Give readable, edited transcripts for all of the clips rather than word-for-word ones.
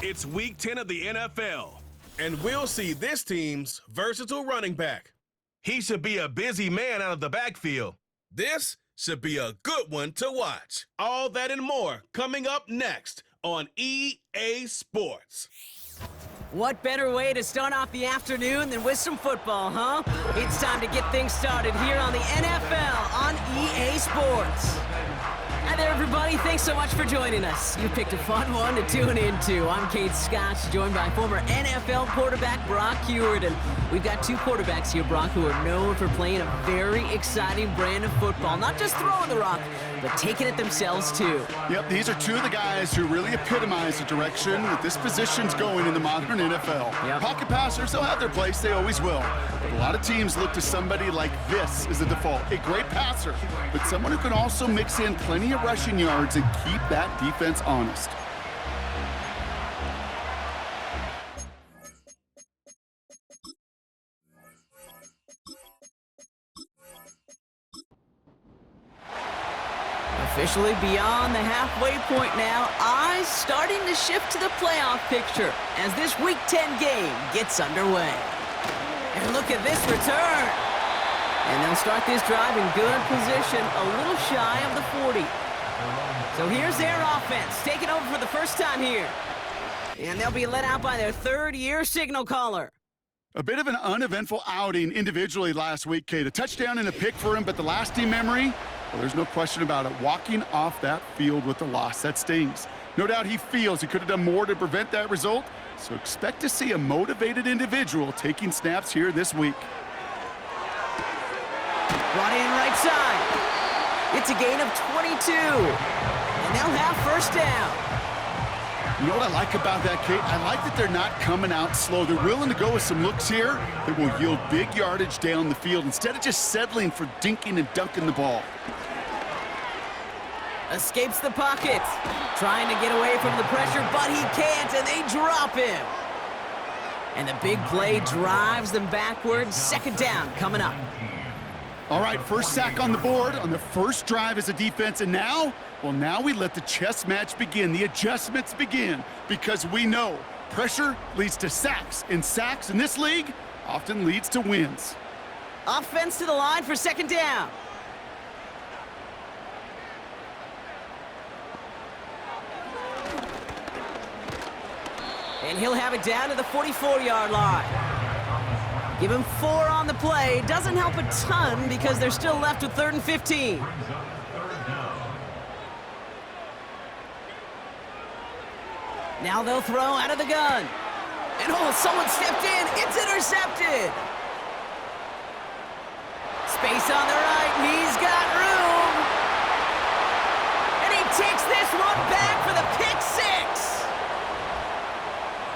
It's Week 10 of the NFL, and we'll see this team's versatile running back. He should be a busy man out of the backfield. This should be a good one to watch. All that and more coming up next on EA Sports. What better way to start off the afternoon than with some football, huh? It's time to get things started here on the NFL on EA Sports. Hi there, everybody. Thanks so much for joining us. You picked a fun one to tune into. I'm Kate Scott, joined by former NFL quarterback Brock Hewitt. And we've got two quarterbacks here, Brock, who are known for playing a very exciting brand of football. Not just throwing the rock, but taking it themselves, too. Yep, these are two of the guys who really epitomize the direction that this position's going in the modern NFL. Yep. Pocket passers, they'll have their place. They always will. But a lot of teams look to somebody like this as the default. A great passer, but someone who can also mix in plenty of rushing yards and keep that defense honest. Officially beyond the halfway point now, eyes starting to shift to the playoff picture as this Week 10 game gets underway. And look at this return. And they'll start this drive in good position, a little shy of the 40. So here's their offense, taking over for the first time here. And they'll be let out by their third-year signal caller. A bit of an uneventful outing individually last week, Kate. A touchdown and a pick for him, but the lasting memory, well, there's no question about it. Walking off that field with the loss, that stings. No doubt he feels he could have done more to prevent that result, so expect to see a motivated individual taking snaps here this week. Brought in right side. It's a gain of 22. And they'll have first down. You know what I like about that, Kate? I like that they're not coming out slow. They're willing to go with some looks here that will yield big yardage down the field instead of just settling for dinking and dunking the ball. Escapes the pocket. Trying to get away from the pressure, but he can't, and they drop him. And the big play drives them backwards. Second down coming up. All right, first sack on the board on the first drive as a defense, and now, well, now we let the chess match begin, the adjustments begin, because we know pressure leads to sacks, and sacks in this league often leads to wins. Offense to the line for second down. And he'll have it down to the 44-yard line. Give him 4 on the play. Doesn't help a ton because they're still left with 3rd and 15. Now they'll throw out of the gun. And oh, someone stepped in. It's intercepted. Space on the right, and he's got room. And he takes this one back for the pick six.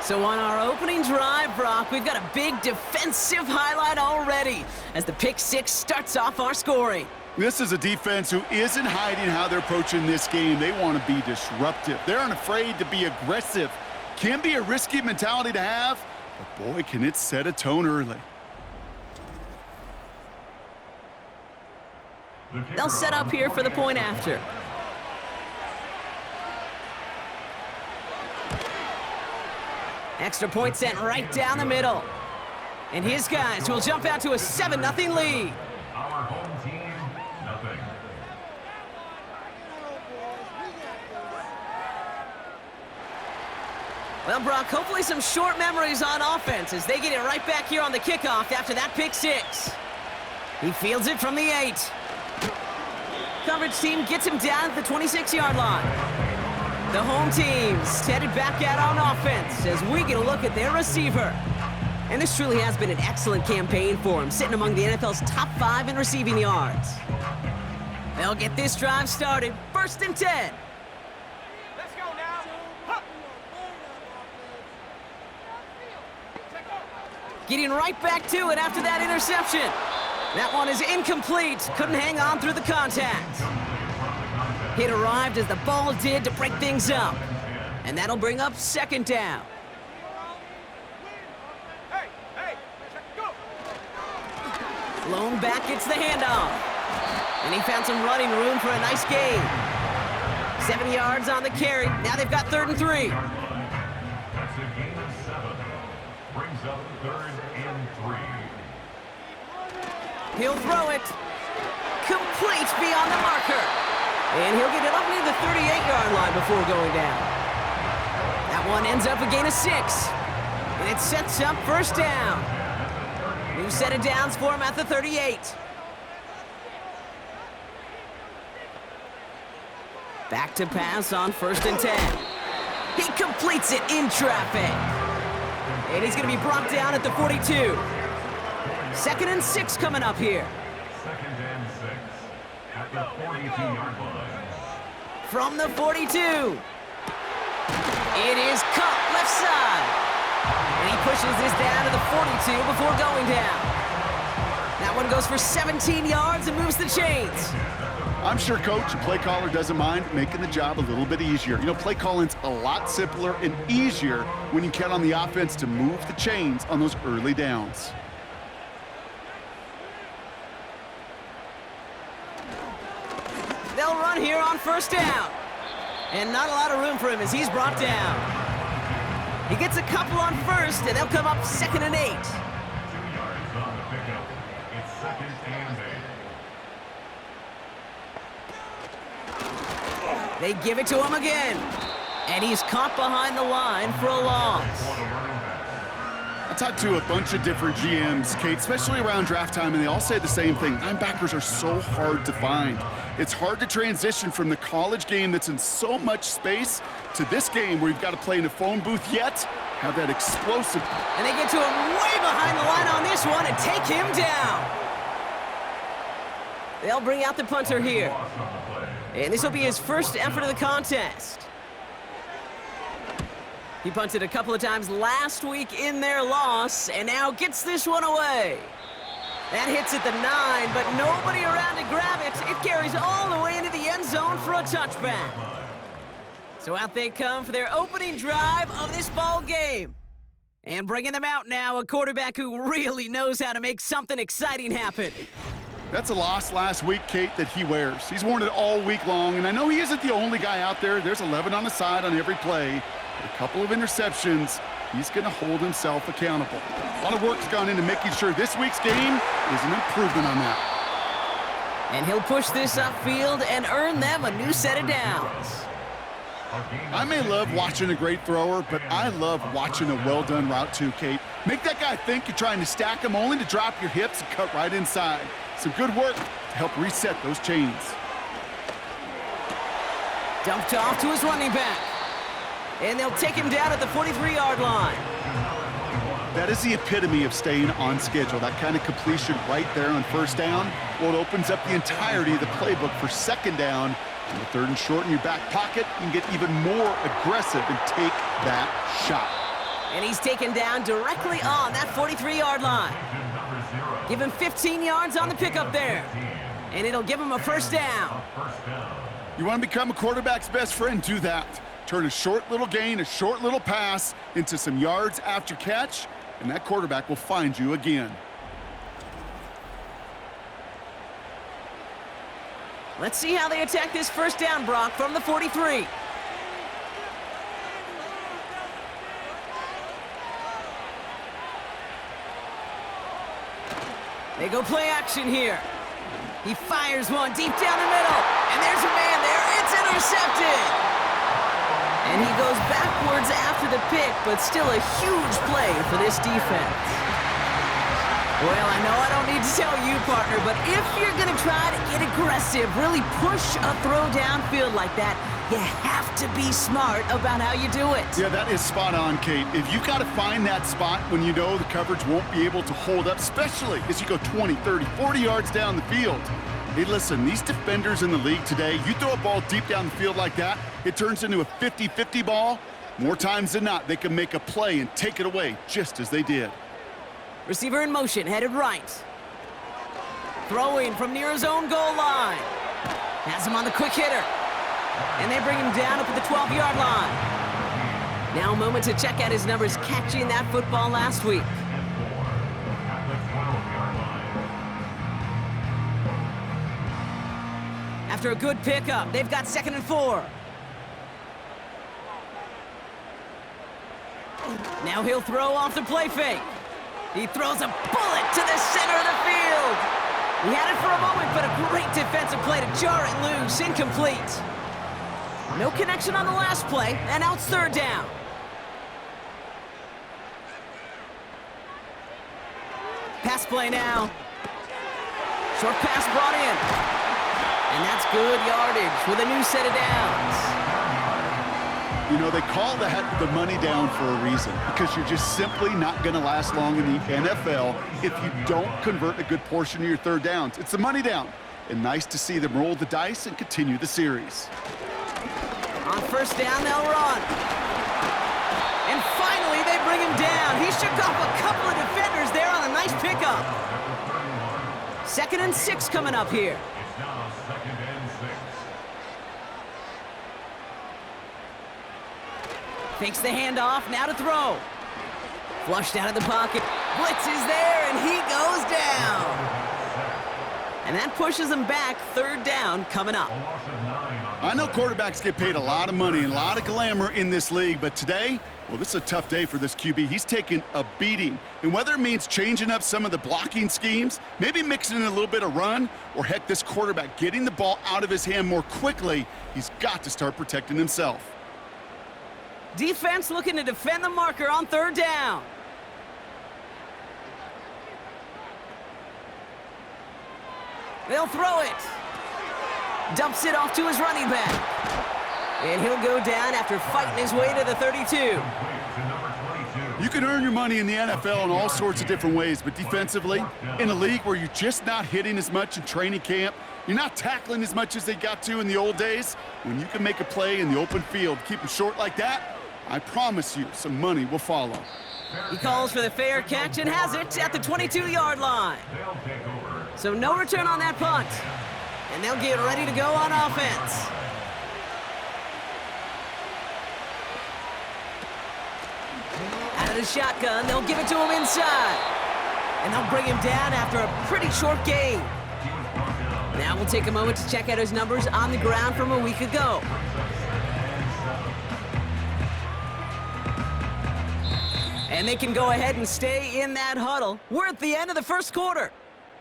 So on our opening drive, Brock, we've got a big defensive highlight already as the pick six starts off our scoring. This is a defense who isn't hiding how they're approaching this game. They want to be disruptive. They aren't afraid to be aggressive. Can be a risky mentality to have, but boy, can it set a tone early. They'll set up here for the point after. Extra point sent right down the middle. And his guys will jump out to a 7-0 lead. Our home team, nothing. Well, Brock, hopefully some short memories on offense as they get it right back here on the kickoff after that pick six. He fields it from the 8. Coverage team gets him down at the 26-yard line. The home team's headed back out on offense as we get a look at their receiver. And this truly has been an excellent campaign for him, sitting among the NFL's top 5 in receiving yards. They'll get this drive started. 1st and 10. Let's go now. Huh. Getting right back to it after that interception. That one is incomplete. Couldn't hang on through the contact. Hit arrived as the ball did to break things up. And that'll bring up 2nd down. Hey, go. Lone back gets the handoff. And he found some running room for a nice gain. 7 yards on the carry. Now they've got 3rd and 3. Brings up 3rd and 3. He'll throw it. Complete beyond the marker. And he'll get it up near the 38-yard line before going down. That one ends up a gain of 6. And it sets up first down. New set of downs for him at the 38. Back to pass on 1st and 10. He completes it in traffic. And he's going to be brought down at the 42. 2nd and 6 coming up here. 2nd and 6 at the 42-yard line. From the 42. It is caught left side. And he pushes this down to the 42 before going down. That one goes for 17 yards and moves the chains. I'm sure coach and play caller doesn't mind making the job a little bit easier. You know, play calling's a lot simpler and easier when you count on the offense to move the chains on those early downs. They'll run here on 1st down. And not a lot of room for him as he's brought down. He gets a couple on 1st, and they'll come up 2nd and 8. 2 yards on the pickup. It's 2nd and 8. They give it to him again. And he's caught behind the line for a loss. I talked to a bunch of different GMs, Kate, especially around draft time, and they all say the same thing. Linebackers are so hard to find. It's hard to transition from the college game that's in so much space to this game where you've got to play in a phone booth yet have that explosive. And they get to him way behind the line on this one and take him down. They'll bring out the punter here. And this will be his first effort of the contest. He punted a couple of times last week in their loss, and now gets this one away. That hits at the 9, but nobody around to grab it. It carries all the way into the end zone for a touchback. So out they come for their opening drive of this ball game. And bringing them out now, a quarterback who really knows how to make something exciting happen. That's a loss last week, Kate, that he wears. He's worn it all week long, and I know he isn't the only guy out there. There's 11 on the side on every play. A couple of interceptions, he's going to hold himself accountable. A lot of work's gone into making sure this week's game is an improvement on that. And he'll push this upfield and earn them a new set of downs. I may love watching a great thrower, but I love watching a well-done route too, Kate. Make that guy think you're trying to stack him only to drop your hips and cut right inside. Some good work to help reset those chains. Dumped off to his running back. And they'll take him down at the 43-yard line. That is the epitome of staying on schedule. That kind of completion right there on 1st down. Well, it opens up the entirety of the playbook for 2nd down. On the 3rd and short in your back pocket, you can get even more aggressive and take that shot. And he's taken down directly on that 43-yard line. Give him 15 yards on the pickup there. And it'll give him a 1st down. You want to become a quarterback's best friend? Do that. Turn a short little gain, a short little pass into some yards after catch, and that quarterback will find you again. Let's see how they attack this 1st down, Brock, from the 43. They go play action here. He fires one deep down the middle, and there's a man there. It's intercepted. And he goes backwards after the pick, but still a huge play for this defense. Well, I know I don't need to tell you, partner, but if you're going to try to get aggressive, really push a throw downfield like that, you have to be smart about how you do it. Yeah, that is spot on, Kate. If you got to find that spot when you know the coverage won't be able to hold up, especially as you go 20, 30, 40 yards down the field. Hey, listen, these defenders in the league today, you throw a ball deep down the field like that, it turns into a 50-50 ball. More times than not, they can make a play and take it away, just as they did. Receiver in motion, headed right. Throwing from near his own goal line. Has him on the quick hitter. And they bring him down up at the 12-yard line. Now a moment to check out his numbers catching that football last week. After a good pickup, they've got 2nd and 4. Now he'll throw off the play fake. He throws a bullet to the center of the field. He had it for a moment, but a great defensive play to jar it loose. Incomplete. No connection on the last play, and now it's third down. Pass play now. Short pass brought in. And that's good yardage with a new set of downs. You know, they call that the money down for a reason, because you're just simply not going to last long in the NFL if you don't convert a good portion of your third downs. It's the money down. And nice to see them roll the dice and continue the series. On first down, they'll run. And finally, they bring him down. He shook off a couple of defenders there on a nice pickup. 2nd and 6 coming up here. It's now 2nd and 6. Fakes the handoff, now to throw. Flushed out of the pocket. Blitz is there, and he goes down. And that pushes him back. Third down coming up. I know quarterbacks get paid a lot of money and a lot of glamour in this league, but today, well, this is a tough day for this QB. He's taking a beating. And whether it means changing up some of the blocking schemes, maybe mixing in a little bit of run, or heck, this quarterback getting the ball out of his hand more quickly, he's got to start protecting himself. Defense looking to defend the marker on third down. They'll throw it. Dumps it off to his running back. And he'll go down after fighting his way to the 32. You can earn your money in the NFL in all sorts of different ways, but defensively, in a league where you're just not hitting as much in training camp, you're not tackling as much as they got to in the old days, when you can make a play in the open field, keep them short like that, I promise you some money will follow. He calls for the fair catch and has it at the 22-yard line. So no return on that punt. And they'll get ready to go on offense. Out of the shotgun, they'll give it to him inside. And they'll bring him down after a pretty short gain. Now we'll take a moment to check out his numbers on the ground from a week ago. And they can go ahead and stay in that huddle. We're at the end of the first quarter.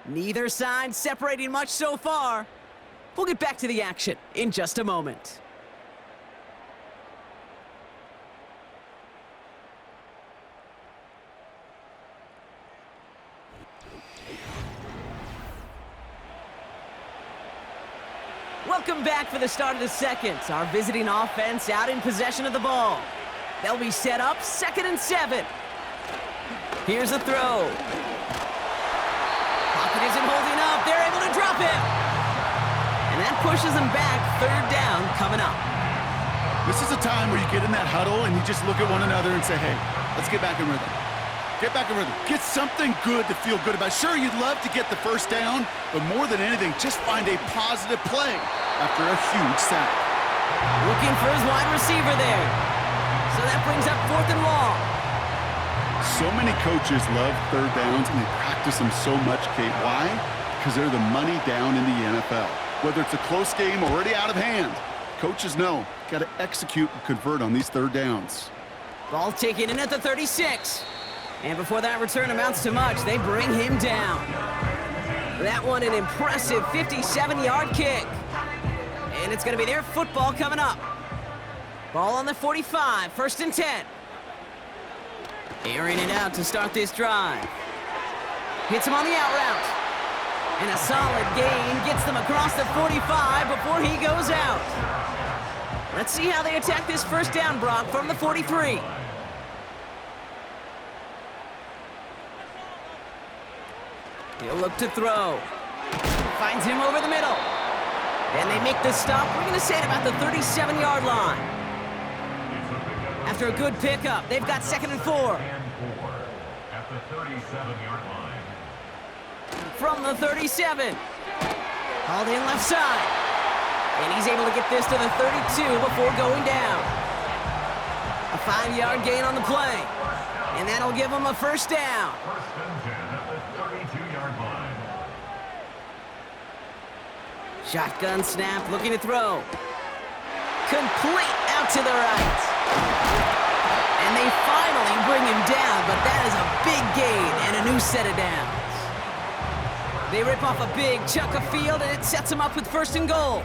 Neither side separating much so far. We'll get back to the action in just a moment. Welcome back for the start of the second. Our visiting offense out in possession of the ball. They'll be set up 2nd and 7. Here's a throw. Pocket isn't holding up. They're able to drop him. And that pushes them back. Third down coming up. This is a time where you get in that huddle and you just look at one another and say, hey, let's get back in rhythm. Get back in rhythm. Get something good to feel good about. Sure, you'd love to get the first down, but more than anything, just find a positive play after a huge sack. Looking for his wide receiver there. So that brings up 4th and long. So many coaches love third downs, and they practice them so much, Kate. Why? Because they're the money down in the NFL. Whether it's a close game already out of hand, coaches know, got to execute and convert on these third downs. Ball taken in at the 36. And before that return amounts to much, they bring him down. That one an impressive 57-yard kick. And it's going to be their football coming up. Ball on the 45, 1st and 10. Airing it out to start this drive. Hits him on the out route. And a solid gain gets them across the 45 before he goes out. Let's see how they attack this first down, Brock, from the 43. He'll look to throw. Finds him over the middle. And they make the stop. We're going to say it about the 37-yard line. After a good pickup, they've got 2nd and 4. At the 37-yard line. From the 37. Hauled in left side. And he's able to get this to the 32 before going down. A 5-yard gain on the play. And that'll give him a first down. 1st and 10 at the 32-yard line. Shotgun snap, looking to throw. Complete out to the right. And they finally bring him down, but that is a big gain and a new set of downs. They rip off a big chunk of field, and it sets them up with 1st and goal.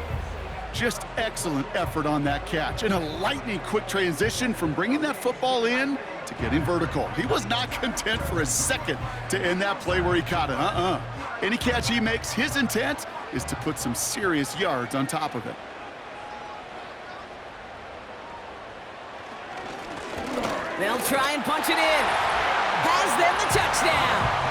Just excellent effort on that catch, and a lightning quick transition from bringing that football in to getting vertical. He was not content for a second to end that play where he caught it. Any catch he makes, his intent is to put some serious yards on top of it. They'll try and punch it in. Has them the touchdown.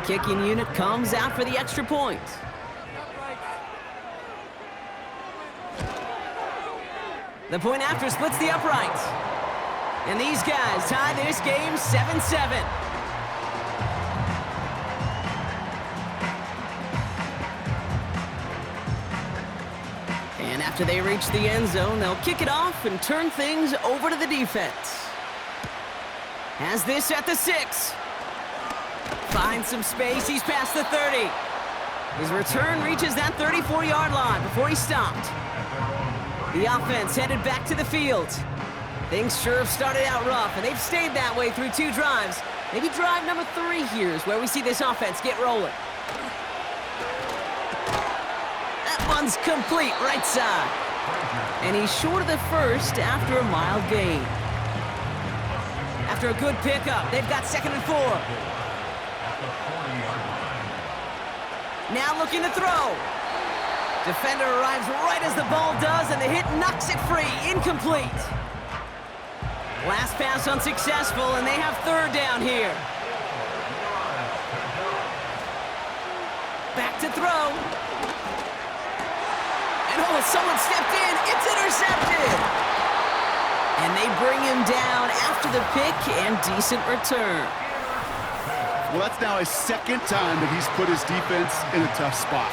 Kicking unit comes out for the extra point. The point after splits the uprights. And these guys tie this game 7-7. And after they reach the end zone, they'll kick it off and turn things over to the defense. Has this at the 6. Finds some space, he's past the 30. His return reaches that 34-yard line before he stopped. The offense headed back to the field. Things sure have started out rough, and they've stayed that way through 2 drives. Maybe drive number 3 here is where we see this offense get rolling. That one's complete, right side. And he's short of the first after a mild gain. After a good pickup, they've got 2nd and 4. Now looking to throw. Defender arrives right as the ball does, and the hit knocks it free. Incomplete. Last pass unsuccessful, and they have 3rd down here. Back to throw. And oh, someone stepped in. It's intercepted. And they bring him down after the pick and decent return. Well, that's now his 2nd time that he's put his defense in a tough spot.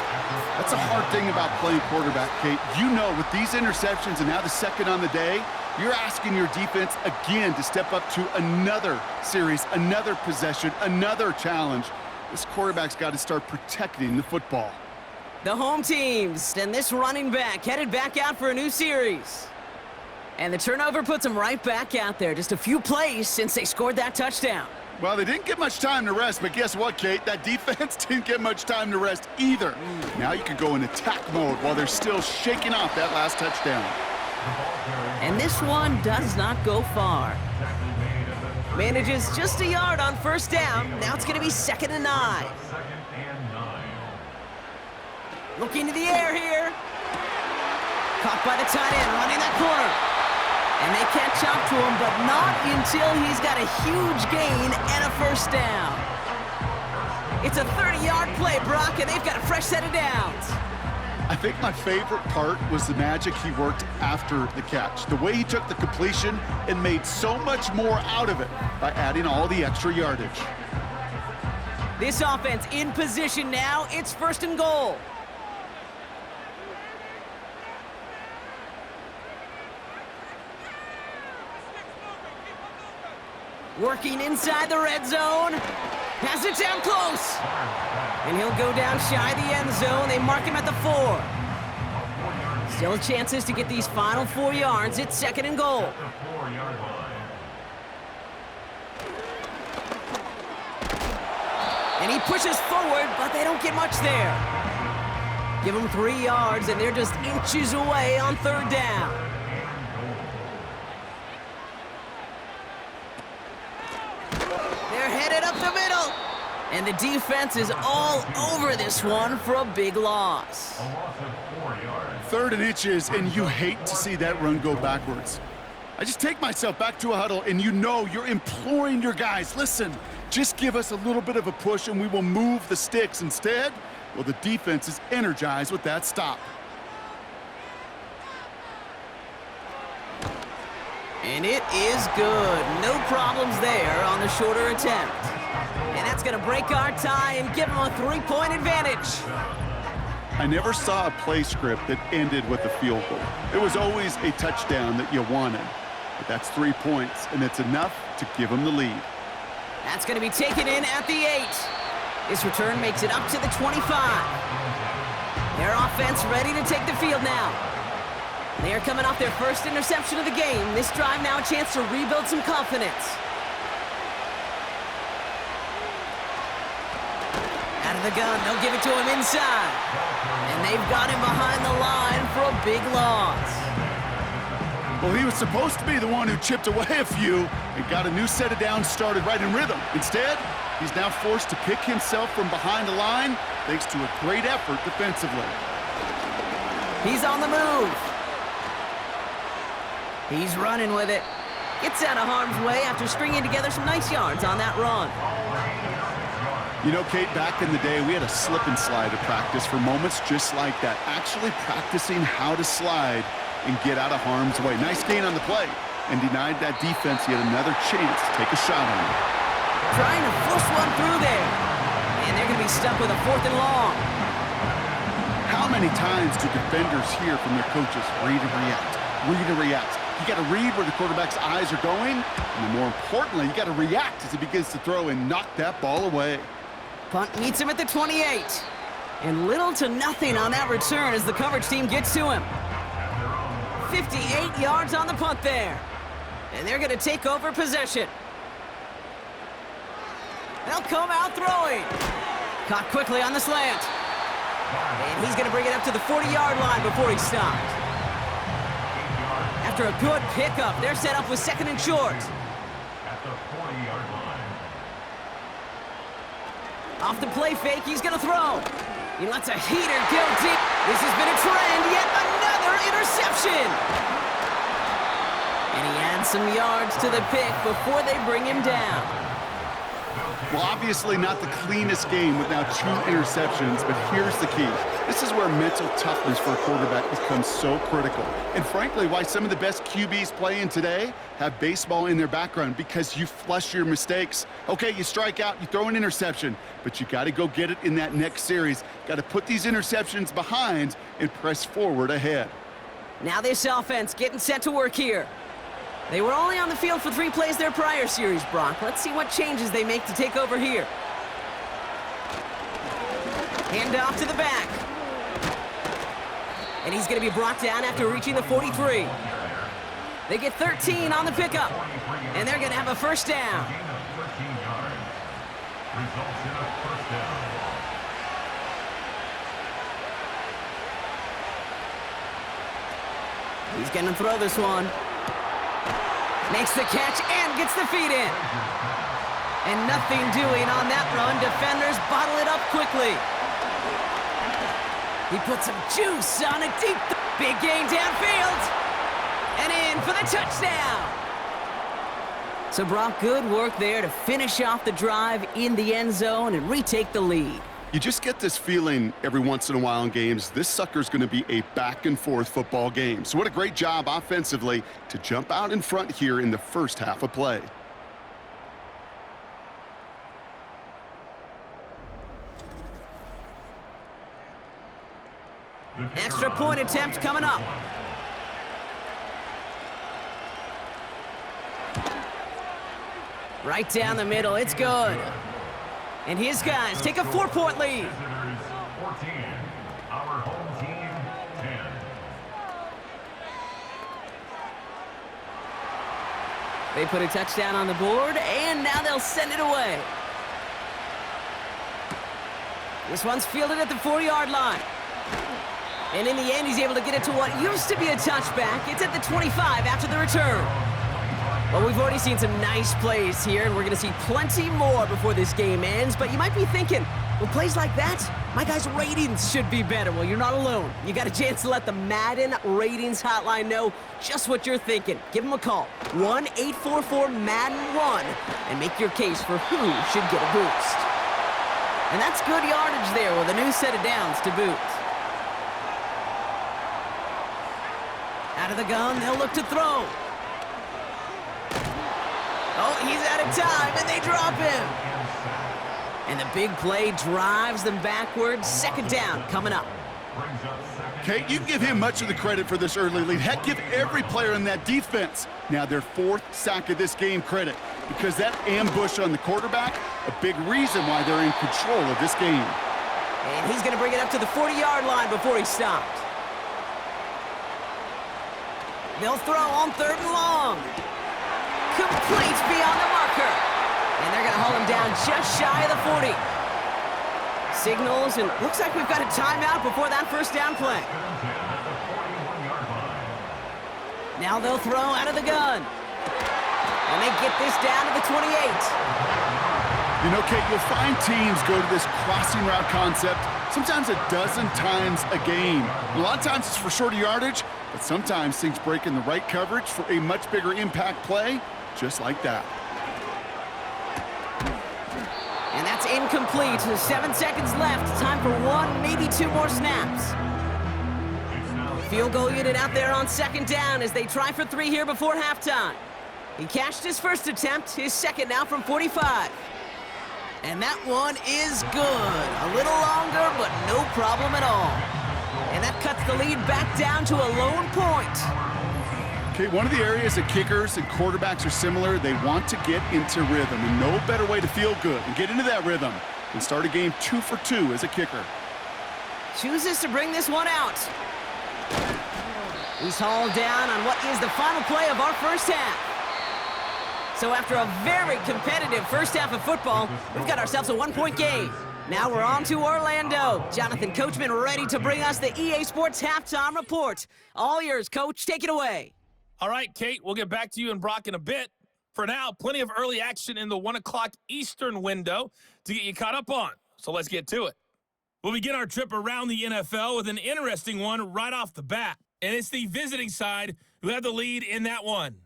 That's a hard thing about playing quarterback, Kate. You know, with these interceptions and now the 2nd on the day, you're asking your defense again to step up to another series, another possession, another challenge. This quarterback's got to start protecting the football. The home teams and this running back headed back out for a new series. And the turnover puts them right back out there. Just a few plays since they scored that touchdown. Well, they didn't get much time to rest, but guess what, Kate? That defense didn't get much time to rest either. Now you can go in attack mode while they're still shaking off that last touchdown. And this one does not go far. Manages just a yard on 1st down. Now it's going to be 2nd and 9. Looking to the air here. Caught by the tight end, running that corner. And they catch up to him, but not until he's got a huge gain and a 1st down. It's a 30-yard play, Brock, and they've got a fresh set of downs. I think my favorite part was the magic he worked after the catch. The way he took the completion and made so much more out of it by adding all the extra yardage. This offense in position now. It's 1st and goal. Working inside the red zone. Has it down close. And he'll go down shy of the end zone. They mark him at the 4. Still chances to get these final 4 yards. It's 2nd and goal. And he pushes forward, but they don't get much there. Give them 3 yards, and they're just inches away on 3rd down. Headed up the middle. And the defense is all over this one for a big loss. 3rd and inches, and you hate to see that run go backwards. I just take myself back to a huddle, and you know you're imploring your guys, listen, just give us a little bit of a push and we will move the sticks. Instead, well, the defense is energized with that stop. And it is good. No problems there on the shorter attempt. And that's going to break our tie and give them a 3-point advantage. I never saw a play script that ended with a field goal. It was always a touchdown that you wanted. But that's 3 points, and it's enough to give them the lead. That's going to be taken in at the 8. This return makes it up to the 25. Their offense ready to take the field now. They are coming off their first interception of the game. This drive now a chance to rebuild some confidence. Out of the gun, they'll give it to him inside. And they've got him behind the line for a big loss. Well, he was supposed to be the one who chipped away a few and got a new set of downs started right in rhythm. Instead, he's now forced to pick himself from behind the line thanks to a great effort defensively. He's on the move. He's running with it. Gets out of harm's way after stringing together some nice yards on that run. You know, Kate, back in the day, we had a slip and slide to practice for moments just like that. Actually practicing how to slide and get out of harm's way. Nice gain on the play and denied that defense yet another chance to take a shot on him. Trying to force one through there. And they're going to be stuck with a 4th and long. How many times do defenders hear from their coaches, read and react, read and react? You got to read where the quarterback's eyes are going, and more importantly, you got to react as he begins to throw and knock that ball away. Punt meets him at the 28. And little to nothing on that return as the coverage team gets to him. 58 yards on the punt there. And they're going to take over possession. They'll come out throwing. Caught quickly on the slant. And he's going to bring it up to the 40-yard line before he stopped. After a good pickup, they're set up with 2nd and short. At the 40-yard line. Off the play fake, he's going to throw. He lets a heater go deep. This has been a trend, yet another interception. And he adds some yards to the pick before they bring him down. Well, obviously not the cleanest game with now 2 interceptions, but here's the key. This is where mental toughness for a quarterback becomes so critical. And frankly, why some of the best QBs playing today have baseball in their background, because you flush your mistakes. Okay, you strike out, you throw an interception, but you got to go get it in that next series. Got to put these interceptions behind and press forward ahead. Now this offense getting set to work here. They were only on the field for 3 plays their prior series, Brock. Let's see what changes they make to take over here. Hand off to the back. And he's going to be brought down after reaching the 43. They get 13 on the pickup. And they're going to have a first down. Results in a first down. He's going to throw this one. Makes the catch and gets the feet in. And nothing doing on that run. Defenders bottle it up quickly. He puts some juice on a deep, big gain downfield. And in for the touchdown. So Brock, good work there to finish off the drive in the end zone and retake the lead. You just get this feeling every once in a while in games, this sucker's going to be a back-and-forth football game. So what a great job offensively to jump out in front here in the first half of play. Extra point attempt coming up. Right down the middle, it's good. And his guys take a 4-point lead. Visitors 14, our home team 10. They put a touchdown on the board, and now they'll send it away. This one's fielded at the 4-yard line. And in the end, he's able to get it to what used to be a touchback. It's at the 25 after the return. Well, we've already seen some nice plays here, and we're going to see plenty more before this game ends. But you might be thinking, well, plays like that, my guys' ratings should be better. Well, you're not alone. You got a chance to let the Madden ratings hotline know just what you're thinking. Give them a call, 1-844-MADDEN-1, and make your case for who should get a boost. And that's good yardage there with a new set of downs to boot. Out of the gun, they'll look to throw. Oh, he's out of time, and they drop him. And the big play drives them backwards. 2nd down coming up. brings up second. Kate, you can give him much of the credit for this early lead. Heck, give every player in that defense now their 4th sack of this game credit, because that ambush on the quarterback, a big reason why they're in control of this game. And he's going to bring it up to the 40-yard line before he stopped. They'll throw on 3rd and long. Complete beyond the marker. And they're going to haul him down just shy of the 40. Signals, and looks like we've got a timeout before that first down play. Now they'll throw out of the gun. And they get this down to the 28. You know, Kate, you'll find teams go to this crossing route concept sometimes a dozen times a game. And a lot of times it's for shorter yardage, but sometimes things break in the right coverage for a much bigger impact play, just like that. And that's incomplete. 7 seconds left. Time for 1, maybe 2 more snaps. Field goal unit out there on 2nd down as they try for 3 here before halftime. He cashed his first attempt, his second now from 45. And that one is good. A little longer, but no problem at all. And that cuts the lead back down to a lone point. Okay, one of the areas that kickers and quarterbacks are similar, they want to get into rhythm. And no better way to feel good and get into that rhythm than start a game 2 for 2 as a kicker. Chooses to bring this one out. He's hauled down on what is the final play of our first half. So after a very competitive first half of football, we've got ourselves a 1-point game. Now we're on to Orlando. Jonathan Coachman ready to bring us the EA Sports Halftime Report. All yours, Coach. Take it away. All right, Kate, we'll get back to you and Brock in a bit. For now, plenty of early action in the 1 o'clock Eastern window to get you caught up on. So let's get to it. We'll begin our trip around the NFL with an interesting one right off the bat. And it's the visiting side who have the lead in that one.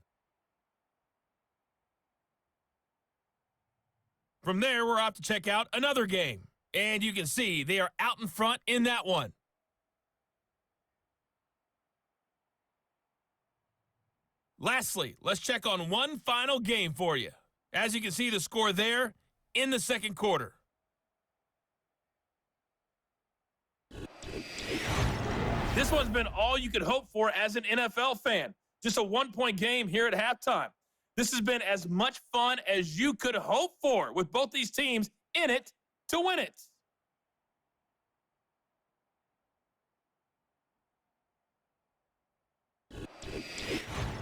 From there, we're off to check out another game. And you can see they are out in front in that one. Lastly, let's check on one final game for you. As you can see the score there in the 2nd quarter. This one's been all you could hope for as an NFL fan. Just a 1-point game here at halftime. This has been as much fun as you could hope for with both these teams in it to win it.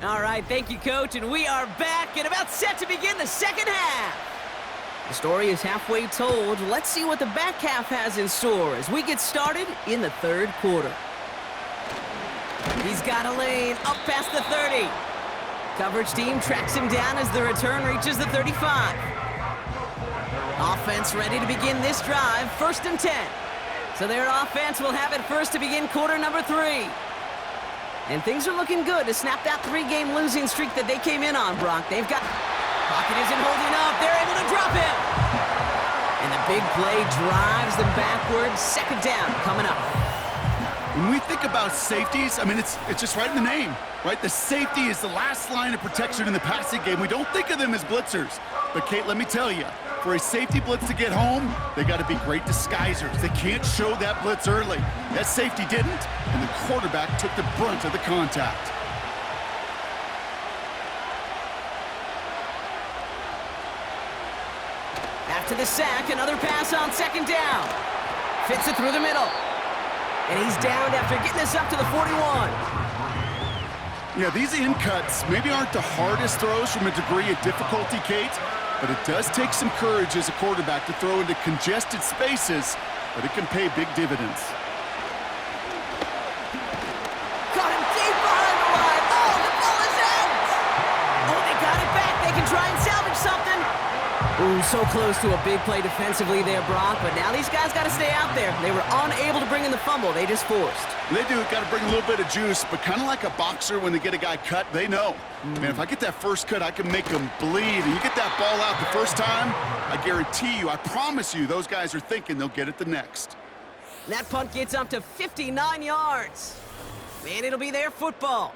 All right, thank you, Coach, and we are back and about set to begin the second half. The story is halfway told. Let's see what the back half has in store as we get started in the 3rd quarter. He's got a lane up past the 30. Coverage team tracks him down as the return reaches the 35. Offense ready to begin this drive, 1st and 10. So their offense will have it first to begin quarter number 3. And things are looking good to snap that 3-game losing streak that they came in on, Brock. They've got... Pocket isn't holding up. They're able to drop him. And the big play drives them backwards. 2nd down coming up. When we think about safeties, I mean, it's just right in the name, right? The safety is the last line of protection in the passing game. We don't think of them as blitzers. But, Kate, let me tell you, for a safety blitz to get home, they got to be great disguisers. They can't show that blitz early. That safety didn't, and the quarterback took the brunt of the contact. After the sack, another pass on 2nd down. Fits it through the middle. And he's down after getting this up to the 41. Yeah, these in cuts maybe aren't the hardest throws from a degree of difficulty, Kate, but it does take some courage as a quarterback to throw into congested spaces, but it can pay big dividends. Got him deep behind the line. Oh, the ball is out. Oh, they got it back. They can try and salvage something. Ooh, so close to a big play defensively there, Brock, but now these guys got to stay out there. They were unable to bring in the fumble. They just forced. They do got to bring a little bit of juice, but kind of like a boxer when they get a guy cut, they know. Man, if I get that first cut, I can make them bleed. And you get that ball out the first time, I guarantee you, I promise you, those guys are thinking they'll get it the next. And that punt gets up to 59 yards. Man, it'll be their football.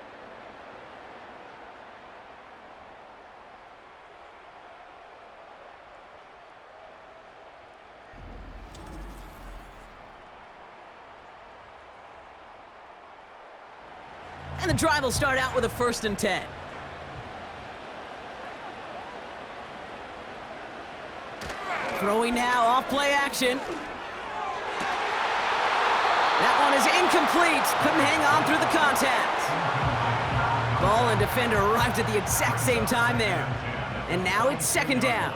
And the drive will start out with a 1st and 10. Throwing now, off play action. That one is incomplete. Couldn't hang on through the contact. Ball and defender arrived at the exact same time there. And now it's 2nd down.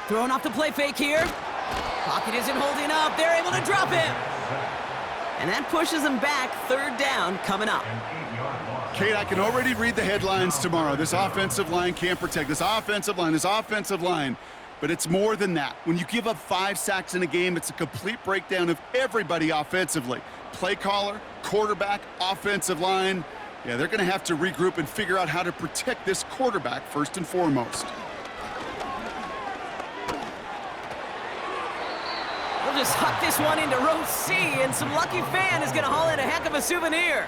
Throwing off the play fake here. Pocket isn't holding up. They're able to drop him. And that pushes them back. 3rd down coming up. Kate, I can already read the headlines tomorrow. This offensive line can't protect. This offensive line. But it's more than that. When you give up 5 sacks in a game, it's a complete breakdown of everybody offensively. Play caller, quarterback, offensive line. Yeah, they're going to have to regroup and figure out how to protect this quarterback first and foremost. We'll just huck this one into row C, and some lucky fan is going to haul in a heck of a souvenir.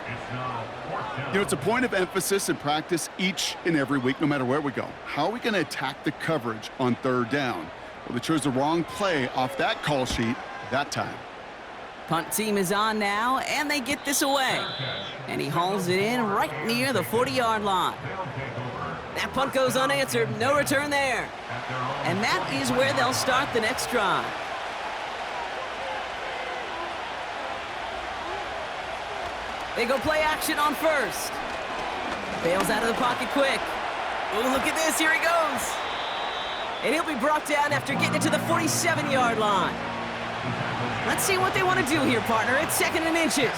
You know, it's a point of emphasis in practice each and every week, no matter where we go. How are we going to attack the coverage on 3rd down? Well, they chose the wrong play off that call sheet that time. Punt team is on now, and they get this away. And he hauls it in right near the 40-yard line. That punt goes unanswered, no return there. And that is where they'll start the next drive. They go play action on 1st. Bails out of the pocket quick. Oh, look at this, here he goes. And he'll be brought down after getting it to the 47-yard line. Let's see what they want to do here, partner. It's 2nd and inches.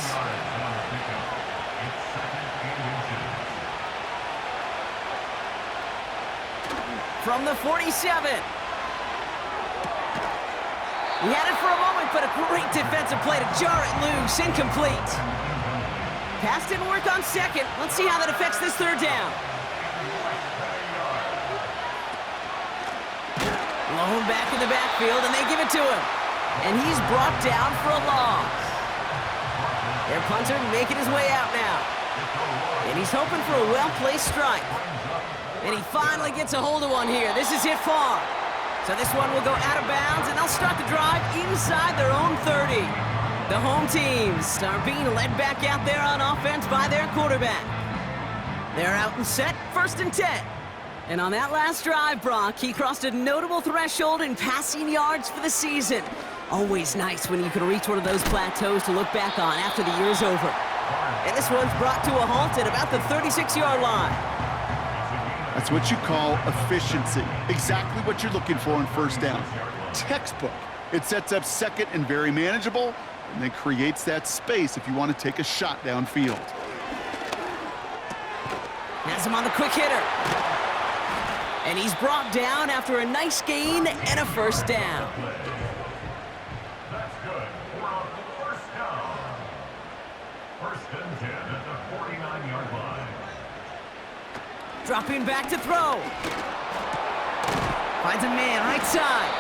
From the 47. He had it for a moment, but a great defensive play to jar it loose. Incomplete. Pass didn't work on 2nd. Let's see how that affects this 3rd down. Blown back in the backfield, and they give it to him. And he's brought down for a loss. Their punter making his way out now. And he's hoping for a well-placed strike. And he finally gets a hold of one here. This is hit far. So this one will go out of bounds, and they'll start the drive inside their own 30. The home teams are being led back out there on offense by their quarterback. They're out and set, 1st and 10. And on that last drive, Brock, he crossed a notable threshold in passing yards for the season. Always nice when you can reach one of those plateaus to look back on after the year's over. And this one's brought to a halt at about the 36-yard line. That's what you call efficiency. Exactly what you're looking for on 1st down. Textbook. It sets up 2nd and very manageable, and then creates that space if you want to take a shot downfield. Has him on the quick hitter. And he's brought down after a nice gain and a 1st down. That's good for a 1st down. 1st and 10 at the 49-yard line. Dropping back to throw. Finds a man right side.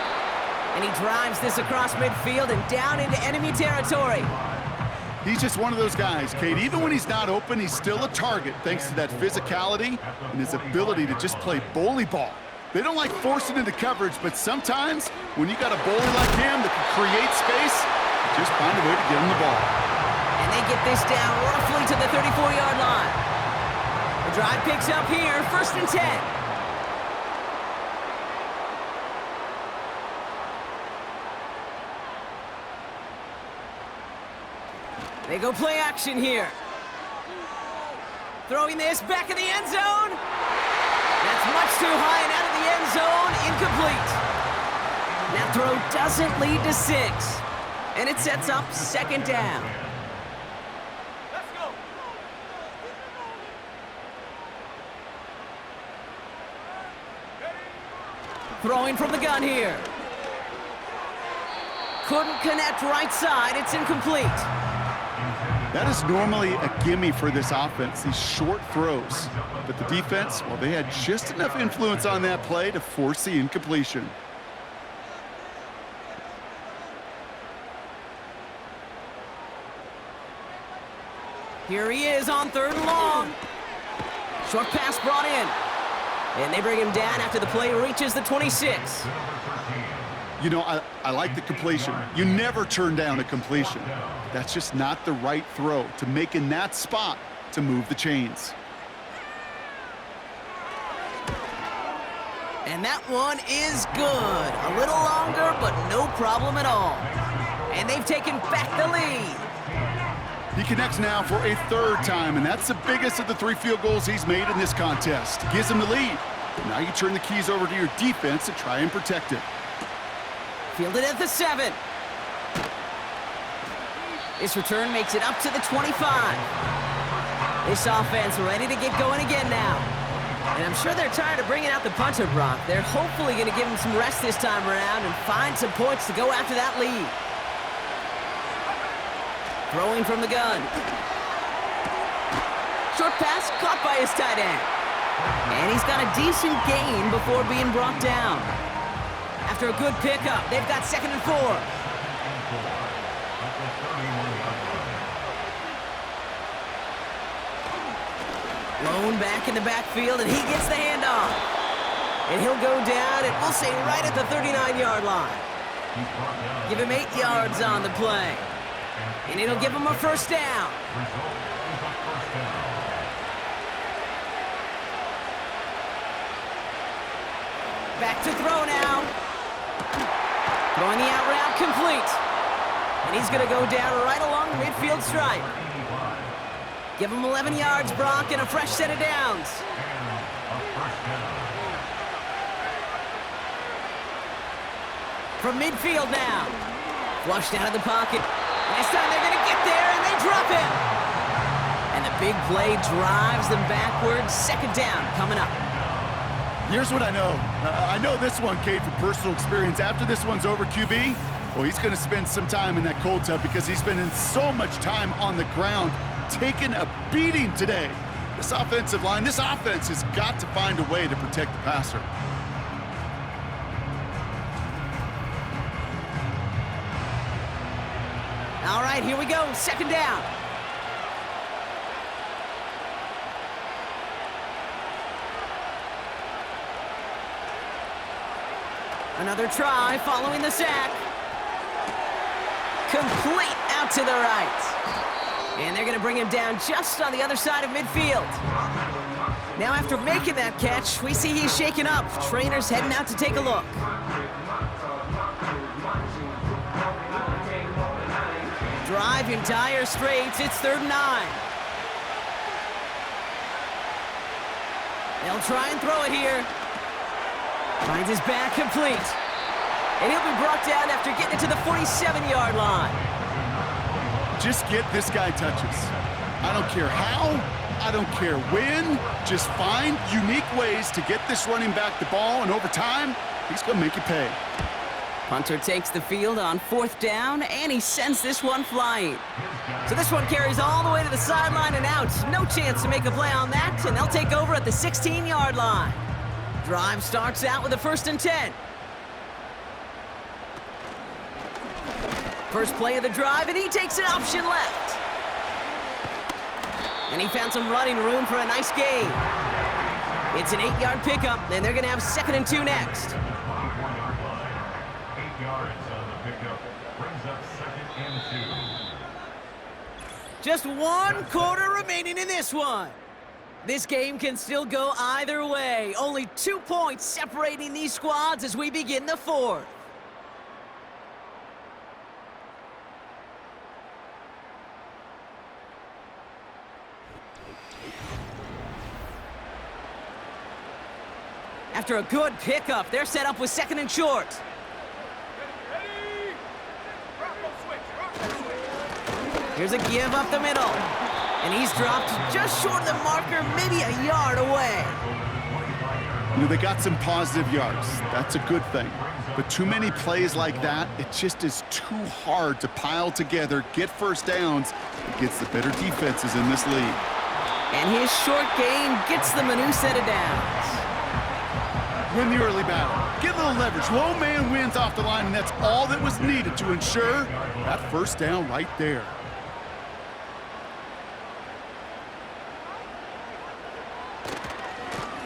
And he drives this across midfield and down into enemy territory. He's just one of those guys, Kate. Even when he's not open, he's still a target thanks to that physicality and his ability to just play bully ball. They don't like forcing into coverage, but sometimes when you got a bully like him that can create space, just find a way to get him the ball. And they get this down roughly to the 34-yard line. The drive picks up here, 1st and 10. They go play action here. Throwing this back in the end zone. That's much too high and out of the end zone. Incomplete. That throw doesn't lead to 6. And it sets up 2nd down. Let's go. Throwing from the gun here. Couldn't connect right side. It's incomplete. That is normally a gimme for this offense, these short throws. But the defense, well, they had just enough influence on that play to force the incompletion. Here he is on 3rd and long. Short pass brought in. And they bring him down after the play reaches the 26. You know, I like the completion. You never turn down a completion. That's just not the right throw to make in that spot to move the chains. And that one is good. A little longer, but no problem at all. And they've taken back the lead. He connects now for a third time, and that's the biggest of the 3 field goals he's made in this contest. Gives him the lead. Now you turn the keys over to your defense to try and protect it. Fielded at the 7. This return makes it up to the 25. This offense ready to get going again now. And I'm sure they're tired of bringing out the punter, Brock. They're hopefully going to give him some rest this time around and find some points to go after that lead. Throwing from the gun. Short pass caught by his tight end. And he's got a decent gain before being brought down. After a good pickup, they've got 2nd and 4. Lone back in the backfield, and he gets the handoff. And he'll go down, and we'll say right at the 39-yard line. Give him 8 yards on the play. And it'll give him a first down. Back to throw now. Throwing the out route complete. And he's going to go down right along the midfield stripe. Give him 11 yards, Brock, and a fresh set of downs. From midfield now. Flushed out of the pocket. And this time they're going to get there, and they drop him. And the big play drives them backwards. 2nd down coming up. Here's what I know. I know this one, Kate, from personal experience. After this one's over, QB, well, he's going to spend some time in that cold tub because he's spending so much time on the ground, taking a beating today. This offensive line, this offense has got to find a way to protect the passer. All right, here we go. 2nd down. Another try following the sack. Complete out to the right. And they're going to bring him down just on the other side of midfield. Now after making that catch, we see he's shaken up. Trainer's heading out to take a look. Drive in dire straits. It's 3rd and 9. They'll try and throw it here. Finds his back complete. And he'll be brought down after getting it to the 47-yard line. Just get this guy touches. I don't care how, I don't care when. Just find unique ways to get this running back the ball, and over time, he's going to make you pay. Punter takes the field on 4th down, and he sends this one flying. So this one carries all the way to the sideline and out. No chance to make a play on that, and they'll take over at the 16-yard line. Drive starts out with a 1st and 10. First play of the drive, and he takes an option left. And he found some running room for a nice gain. It's an 8-yard pickup, and they're going to have 2nd and 2 next. 8 yards on the pickup brings up 2nd and 2. Just 1 quarter remaining in this one. This game can still go either way. Only 2 points separating these squads as we begin the 4th. After a good pickup, they're set up with 2nd and short. Here's a give up the middle. And he's dropped just short of the marker, maybe a yard away. You know, they got some positive yards. That's a good thing. But too many plays like that, it just is too hard to pile together, get first downs against the better defenses in this league. And his short gain gets them a new set of downs. Win the early battle. Get a little leverage. Low man wins off the line, and that's all that was needed to ensure that first down right there.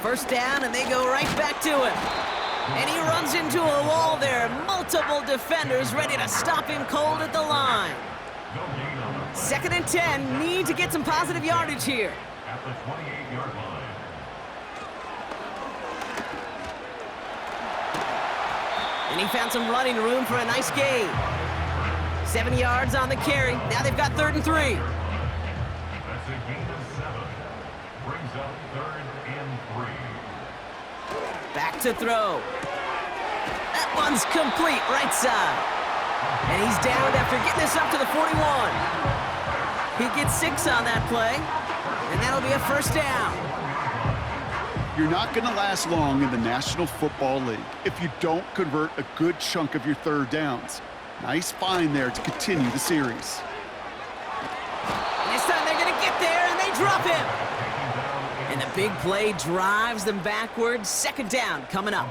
First down, and they go right back to it. And he runs into a wall there. Multiple defenders ready to stop him cold at the line. 2nd and 10. Need to get some positive yardage here. At the 28-yard line. And he found some running room for a nice gain. 7 yards on the carry. Now they've got 3rd and 3. That's a gain of 7. Brings up 3rd and 3. Back to throw. That one's complete, right side. And he's downed after getting this up to the 41. He gets 6 on that play, and that'll be a 1st down. You're not going to last long in the National Football League if you don't convert a good chunk of your 3rd downs. Nice find there to continue the series. And this time they're going to get there, and they drop him. And the big play drives them backwards. 2nd down coming up.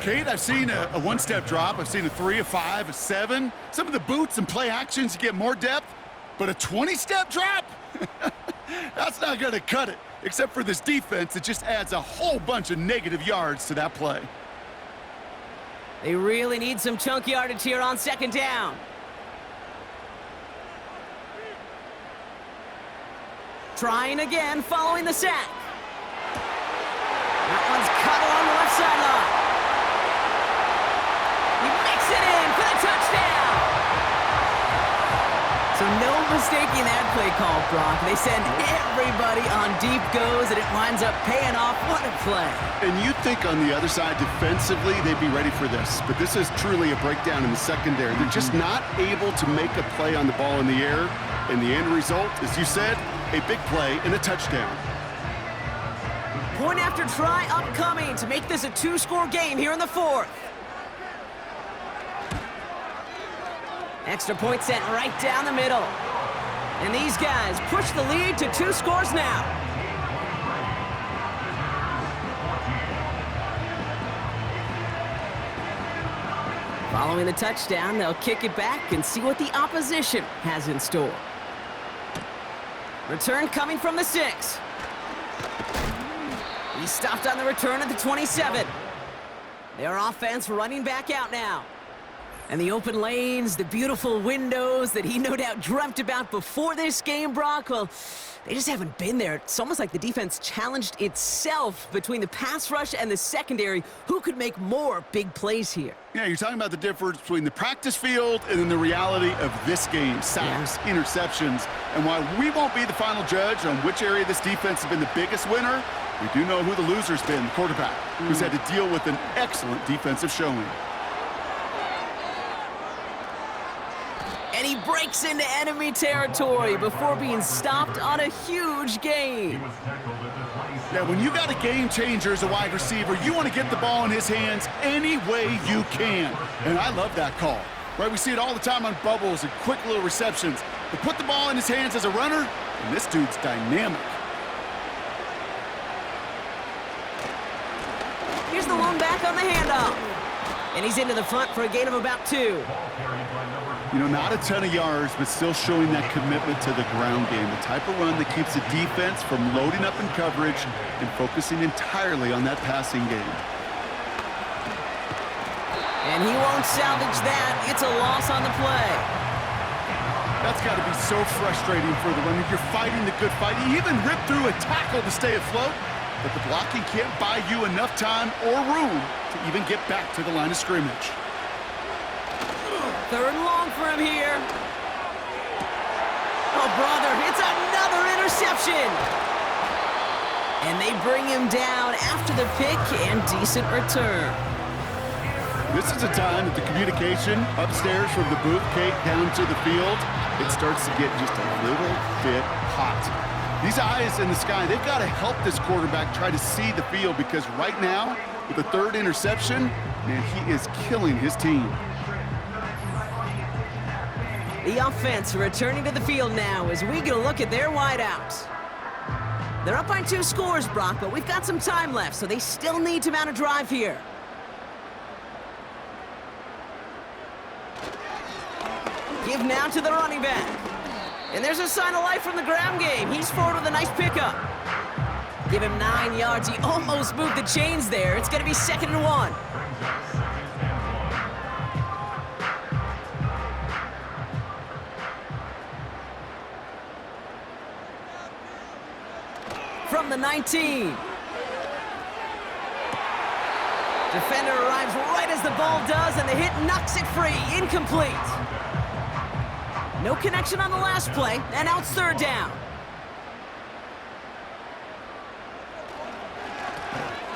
Kate, I've seen a one-step drop. I've seen a 3, a 5, a 7. Some of the boots and play actions, you get more depth. But a 20-step drop? That's not going to cut it. Except for this defense, it just adds a whole bunch of negative yards to that play. They really need some chunk yardage here on 2nd down. Trying again, following the sack. That one's cut along the left sideline. He makes it in for the touchdown. So no mistaking that play call, Brock. They send everybody on deep goes, and it winds up paying off. What a play. And you'd think on the other side, defensively, they'd be ready for this. But this is truly a breakdown in the secondary. They're just not able to make a play on the ball in the air. And the end result, as you said, a big play and a touchdown. Point after try upcoming to make this a 2-score game here in the 4th. Extra point sent right down the middle. And these guys push the lead to 2 scores now. Following the touchdown, they'll kick it back and see what the opposition has in store. Return coming from the 6. He stopped on the return at the 27. Their offense running back out now. And the open lanes, the beautiful windows that he no doubt dreamt about before this game, Brock, well, they just haven't been there. It's almost like the defense challenged itself between the pass rush and the secondary. Who could make more big plays here? Yeah, you're talking about the difference between the practice field and then the reality of this game. Sacks, interceptions. And while we won't be the final judge on which area this defense has been the biggest winner, we do know who the loser's been, the quarterback, who's had to deal with an excellent defensive showing. And he breaks into enemy territory before being stopped on a huge gain. Yeah, when you got a game changer as a wide receiver, you want to get the ball in his hands any way you can. And I love that call. Right, we see it all the time on bubbles and quick little receptions. But put the ball in his hands as a runner, and this dude's dynamic. Here's the lone back on the handoff. And he's into the front for a gain of about 2. You know, not a ton of yards, but still showing that commitment to the ground game. The type of run that keeps the defense from loading up in coverage and focusing entirely on that passing game. And he won't salvage that. It's a loss on the play. That's got to be so frustrating for the runner. You're fighting the good fight. You even rip through a tackle to stay afloat, but the blocking can't buy you enough time or room to even get back to the line of scrimmage. 3rd and long for him here. Oh, brother, it's another interception. And they bring him down after the pick and decent return. This is a time that the communication upstairs from the booth, Kate, down to the field, it starts to get just a little bit hot. These eyes in the sky, they've got to help this quarterback try to see the field, because right now, with the 3rd interception, man, he is killing his team. The offense returning to the field now as we get a look at their wideouts. They're up by 2 scores, Brock, but we've got some time left, so they still need to mount a drive here. Give now to the running back. And there's a sign of life from the ground game. He's forward with a nice pickup. Give him 9 yards. He almost moved the chains there. It's going to be 2nd and 1. From the 19. Defender arrives right as the ball does, and the hit knocks it free. Incomplete. No connection on the last play, and now it's 3rd down.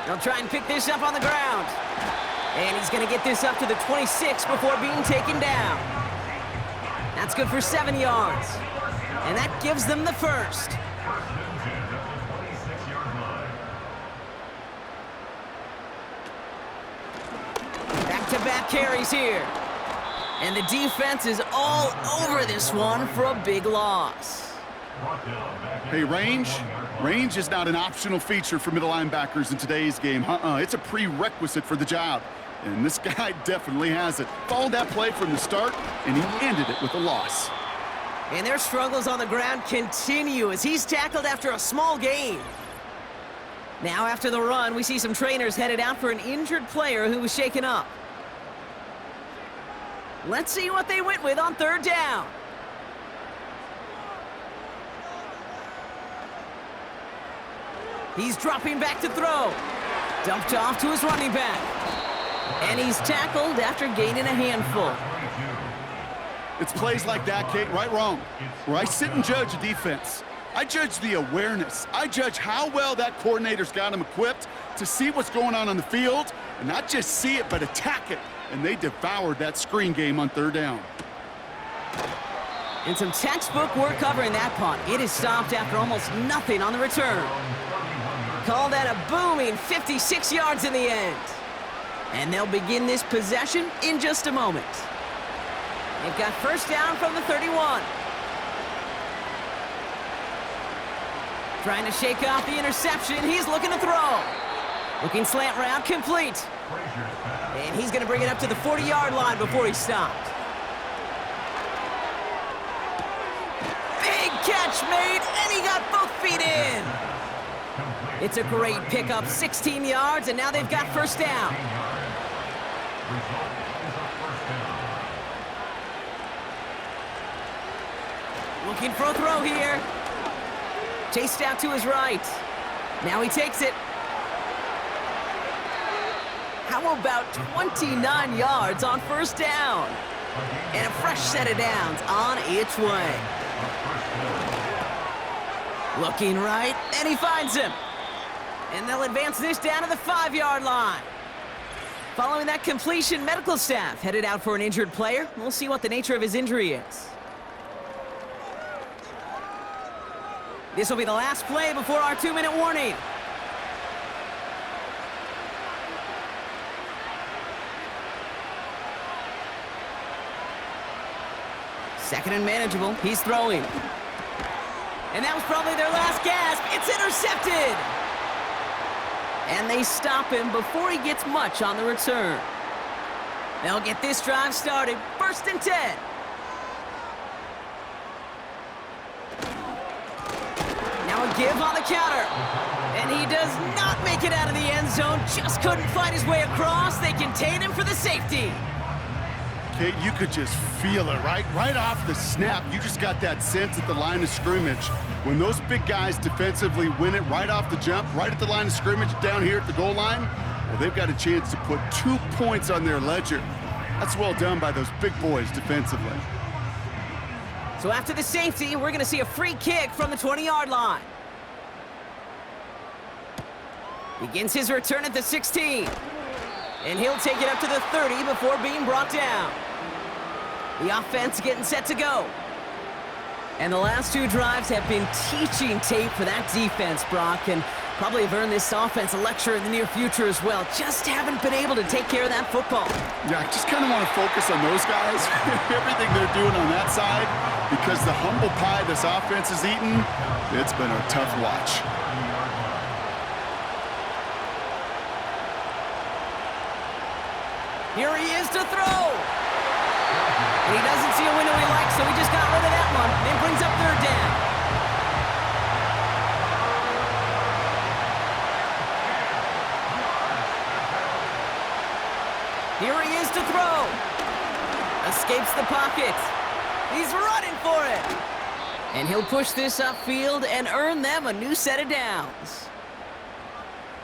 They'll try and pick this up on the ground. And he's going to get this up to the 26 before being taken down. That's good for 7 yards. And that gives them the first. Back-to-back carries here. And the defense is all over this one for a big loss. Hey, range is not an optional feature for middle linebackers in today's game. It's a prerequisite for the job. And this guy definitely has it. Followed that play from the start, and he ended it with a loss. And their struggles on the ground continue as he's tackled after a small gain. Now after the run, we see some trainers headed out for an injured player who was shaken up. Let's see what they went with on 3rd down. He's dropping back to throw. Dumped off to his running back. And he's tackled after gaining a handful. It's plays like that, Kate, right, wrong, where I sit and judge a defense. I judge the awareness. I judge how well that coordinator's got him equipped to see what's going on the field, and not just see it, but attack it. And they devoured that screen game on 3rd down. And some textbook work covering that punt. It is stopped after almost nothing on the return. Call that a booming 56 yards in the end. And they'll begin this possession in just a moment. They've got 1st down from the 31. Trying to shake off the interception. He's looking to throw. Looking slant route, complete. And he's going to bring it up to the 40-yard line before he's stopped. Big catch made, and he got both feet in. It's a great pickup, 16 yards, and now they've got 1st down. Looking for a throw here. Chased out to his right. Now he takes it. How about 29 yards on 1st down? And a fresh set of downs on its way. Looking right, and he finds him. And they'll advance this down to the 5-yard line. Following that completion, medical staff headed out for an injured player. We'll see what the nature of his injury is. This will be the last play before our 2-minute warning. Second and manageable. He's throwing. And that was probably their last gasp. It's intercepted. And they stop him before he gets much on the return. They'll get this drive started. 1st and 10. Now a give on the counter. And he does not make it out of the end zone. Just couldn't find his way across. They contain him for the safety. Kate, you could just feel it, right? Right off the snap, you just got that sense at the line of scrimmage. When those big guys defensively win it right off the jump, right at the line of scrimmage down here at the goal line, well, they've got a chance to put 2 points on their ledger. That's well done by those big boys defensively. So after the safety, we're going to see a free kick from the 20-yard line. Begins his return at the 16. And he'll take it up to the 30 before being brought down. The offense getting set to go. And the last 2 drives have been teaching tape for that defense, Brock, and probably have earned this offense a lecture in the near future as well. Just haven't been able to take care of that football. Yeah, I just kind of want to focus on those guys, everything they're doing on that side, because the humble pie this offense is eating, it's been a tough watch. Here he is to throw. And he doesn't see a window he likes, so he just got rid of that one. And brings up 3rd down. to throw. Escapes the pocket. He's running for it. And he'll push this upfield and earn them a new set of downs.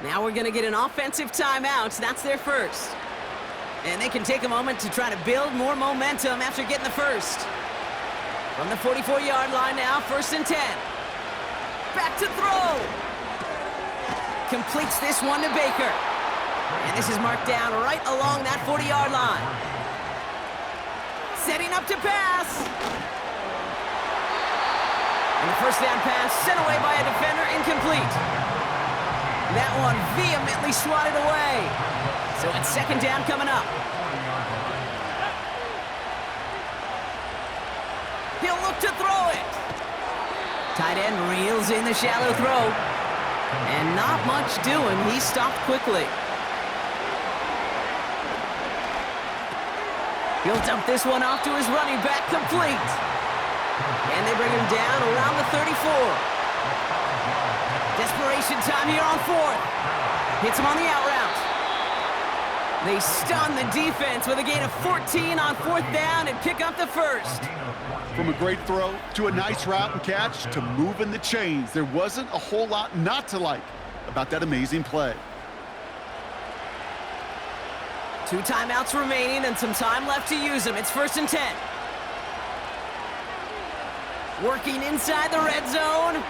Now we're going to get an offensive timeout. That's their first. And they can take a moment to try to build more momentum after getting the first. From the 44-yard line now, 1st and 10. Back to throw. Completes this one to Baker. And this is marked down right along that 40-yard line. Setting up to pass. And the first down pass sent away by a defender, incomplete. That one vehemently swatted away. So it's 2nd down coming up. He'll look to throw it. Tight end reels in the shallow throw. And not much doing. He stopped quickly. He'll dump this one off to his running back, complete. And they bring him down around the 34. Desperation time here on 4th. Hits him on the out route. They stun the defense with a gain of 14 on 4th down and pick up the first. From a great throw to a nice route and catch to moving the chains, there wasn't a whole lot not to like about that amazing play. 2 timeouts remaining and some time left to use them. It's 1st and 10. Working inside the red zone.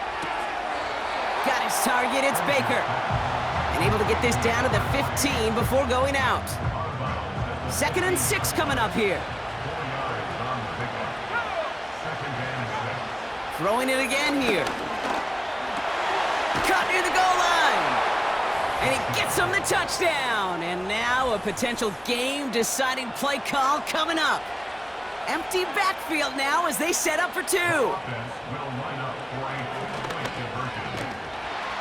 Got his target, it's Baker. And able to get this down to the 15 before going out. 2nd and 6 coming up here. Throwing it again here. Caught near the goal line. And he gets him the touchdown. And now a potential game-deciding play call coming up. Empty backfield now as they set up for 2.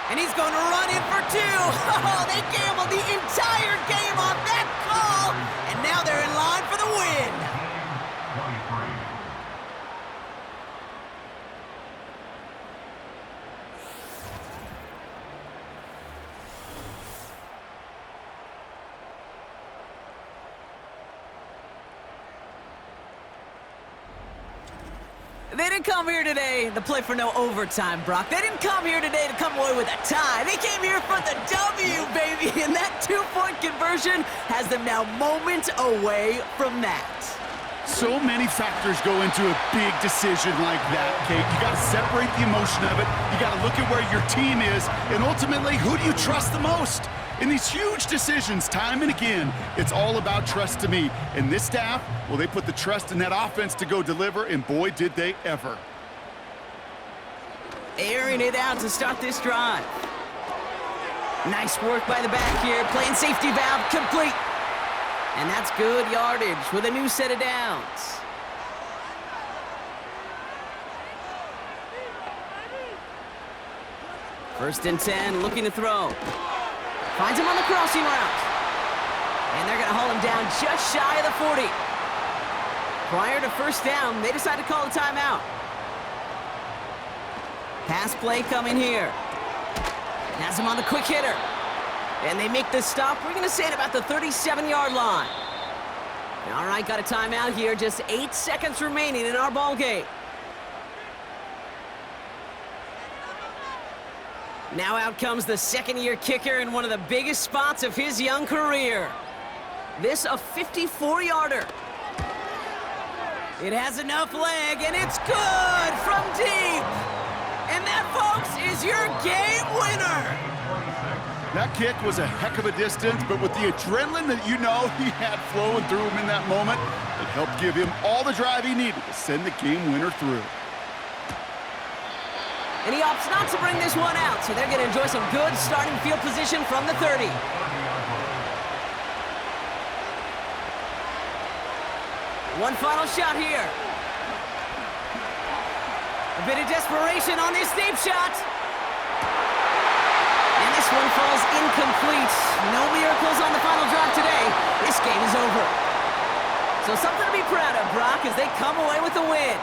And he's going to run in for 2. Oh, they gambled the entire game on that call. And now they're in line for the win. They didn't come here today to play for no overtime, Brock. They didn't come here today to come away with a tie. They came here for the W, baby, and that 2-point conversion has them now moments away from that. So many factors go into a big decision like that, Kate. You got to separate the emotion of it. You got to look at where your team is, and ultimately, who do you trust the most? In these huge decisions, time and again, it's all about trust to me. And this staff, well, they put the trust in that offense to go deliver, and boy, did they ever. Airing it out to start this drive. Nice work by the back here, playing safety valve complete. And that's good yardage with a new set of downs. First and 10, looking to throw. Finds him on the crossing route. And they're going to haul him down just shy of the 40. Prior to first down, they decide to call a timeout. Pass play coming here. Has him on the quick hitter. And they make the stop. We're going to say at about the 37-yard line. All right, got a timeout here. Just 8 seconds remaining in our ball game. Now out comes the second-year kicker in one of the biggest spots of his young career. This a 54-yarder. It has enough leg, and it's good from deep. And that, folks, is your game winner. That kick was a heck of a distance, but with the adrenaline that you know he had flowing through him in that moment, it helped give him all the drive he needed to send the game winner through. And he opts not to bring this one out, so they're going to enjoy some good starting field position from the 30. One final shot here. A bit of desperation on this deep shot. And this one falls incomplete. No miracles on the final drive today. This game is over. So something to be proud of, Brock, as they come away with the win.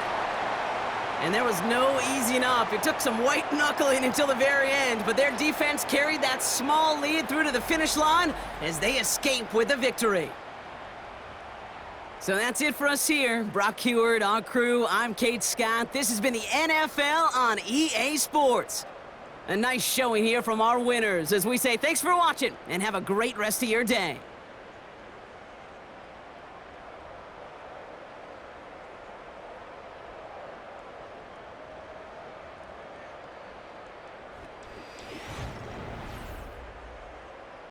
And there was no easing up. It took some white knuckling until the very end, but their defense carried that small lead through to the finish line as they escape with the victory. So that's it for us here. Brock Heward, our crew, I'm Kate Scott. This has been the NFL on EA Sports. A nice showing here from our winners as we say thanks for watching and have a great rest of your day.